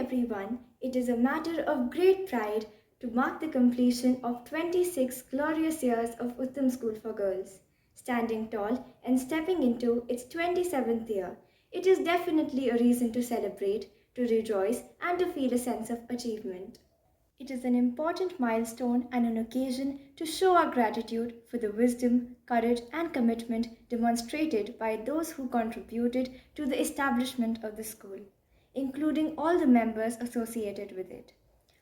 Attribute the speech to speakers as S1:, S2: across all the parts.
S1: everyone, it is a matter of great pride to mark the completion of 26 glorious years of Uttam School for Girls. Standing tall and stepping into its 27th year, it is definitely a reason to celebrate, to rejoice, and to feel a sense of achievement. It is an important milestone and an occasion to show our gratitude for the wisdom, courage, and commitment demonstrated by those who contributed to the establishment of the school, including all the members associated with it.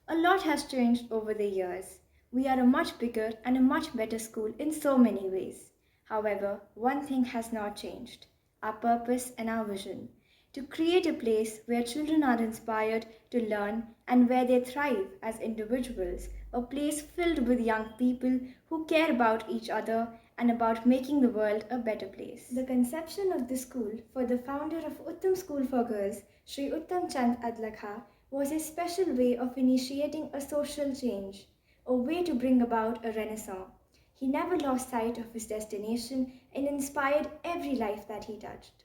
S1: A lot has changed over the years. We are a much bigger and a much better school in so many ways. However, one thing has not changed: our purpose and our vision, to create a place where children are inspired to learn and where they thrive as individuals, a place filled with young people who care about each other and about making the world a better place. The conception of the school for the founder of Uttam School for Girls, Sri Uttam Chand Adlakha, was a special way of initiating a social change, a way to bring about a renaissance. He never lost sight of his destination and inspired every life that he touched.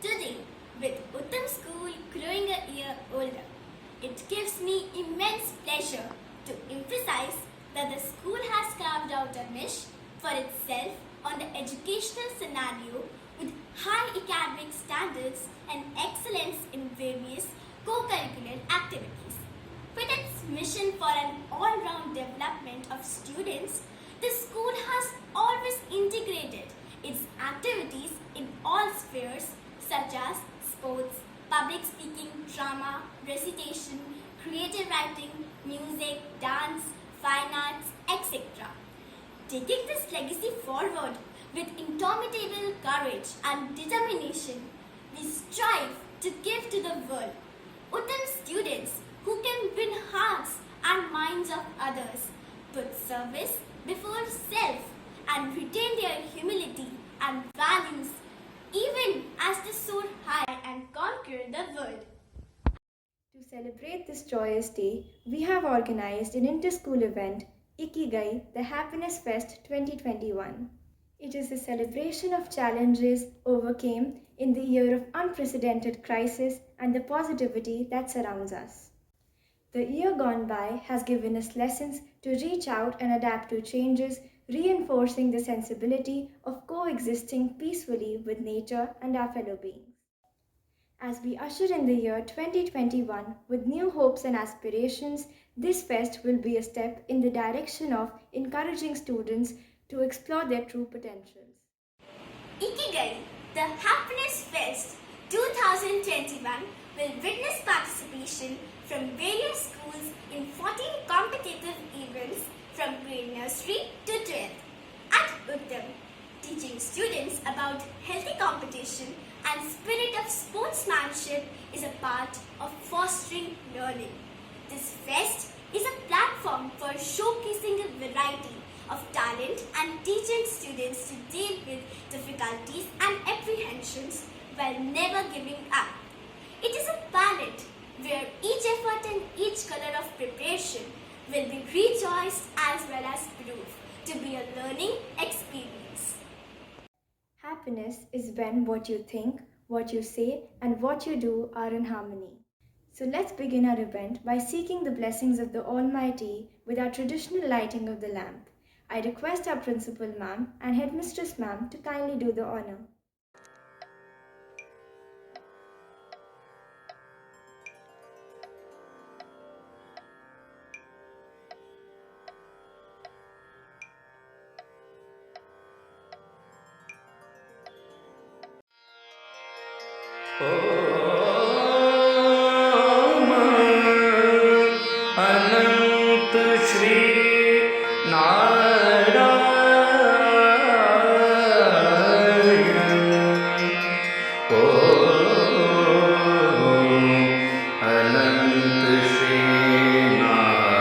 S2: Today, with Uttam School growing a year older, it gives me immense pleasure to emphasize that the school has carved out a niche for itself on the educational scenario with high academic standards and excellence in various co-curricular activities. With its mission for an all-round development of students, the school has always integrated its activities in all spheres such as sports, public speaking, drama, recitation, creative writing, music, dance, fine arts, etc. Taking this legacy forward with indomitable courage and determination, we strive to give to the world Uttam students who can win hearts and minds of others, put service before self, and retain their humility and values even as they soar high and conquer the world.
S1: To celebrate this joyous day, we have organized an inter-school event, IKIGAI, the Happiness Fest 2021. It is a celebration of challenges overcame in the year of unprecedented crisis and the positivity that surrounds us. The year gone by has given us lessons to reach out and adapt to changes, reinforcing the sensibility of coexisting peacefully with nature and our fellow beings. As we usher in the year 2021 with new hopes and aspirations, this fest will be a step in the direction of encouraging students to explore their true potentials.
S2: IKIGAI, the Happiness Fest 2021 will witness participation from various schools in 14 competitive events from grade nursery to 12th at Uttam, teaching students about healthy competition and spirit of sportsmanship is a part of fostering learning. This fest is a platform for showcasing a variety of talent and teaching students to deal with difficulties and apprehensions while never giving up. It is a palette where each effort and each color of preparation will be rejoiced as well as proved to be a learning experience.
S1: Happiness is when what you think, what you say, and what you do are in harmony. So let's begin our event by seeking the blessings of the Almighty with our traditional lighting of the lamp. I request our Principal Ma'am and Headmistress Ma'am to kindly do the honor.
S3: Anant Shri Narayan Anant Shri Narayan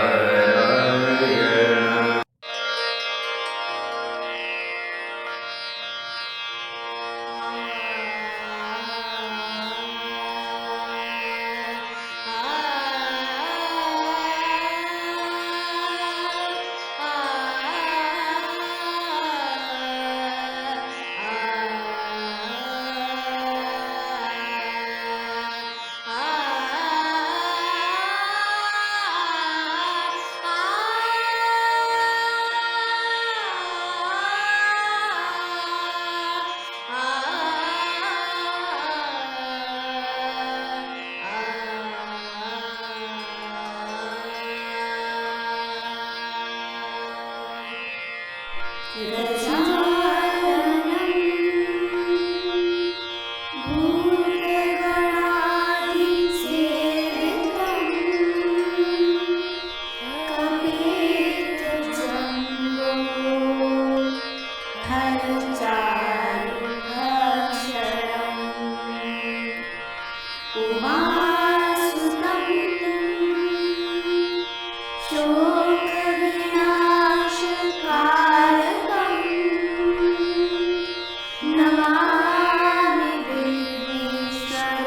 S1: Namami Vighneshwar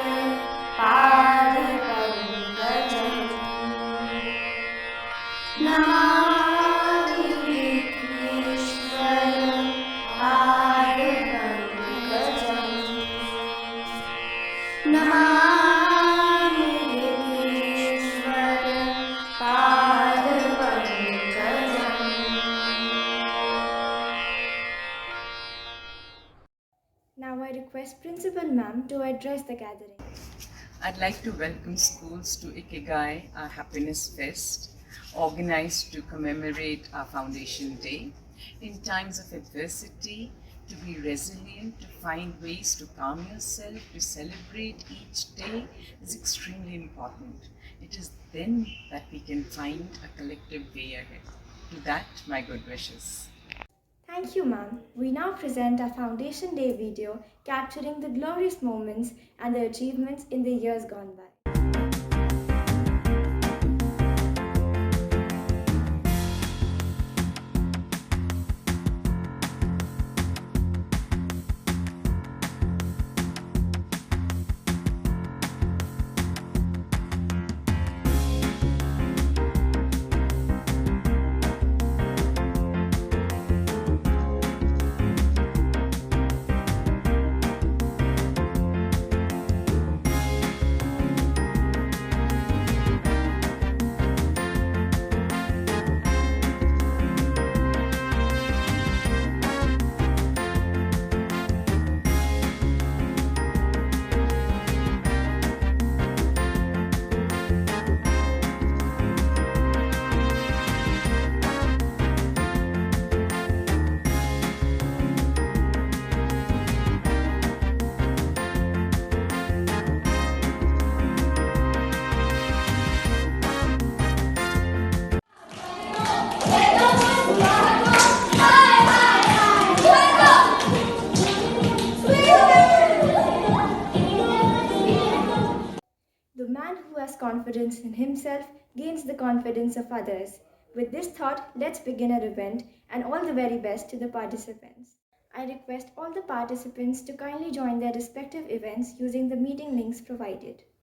S1: पादपङ्कजम् Namami Vighneshwar पादपङ्कजम् Namami Vighneshwar पादपङ्कजम्. Now I request Principal Ma'am to address the gathering.
S4: I'd like to welcome schools to IKIGAI, our Happiness Fest, organized to commemorate our Foundation Day. In times of adversity, to be resilient, to find ways to calm yourself, to celebrate each day is extremely important. It is then that we can find a collective way ahead. To that, my good wishes.
S1: Thank you, ma'am. We now present our Foundation Day video capturing the glorious moments and the achievements in the years gone by. The man who has confidence in himself gains the confidence of others. With this thought, let's begin our event and all the very best to the participants. I request all the participants to kindly join their respective events using the meeting links provided.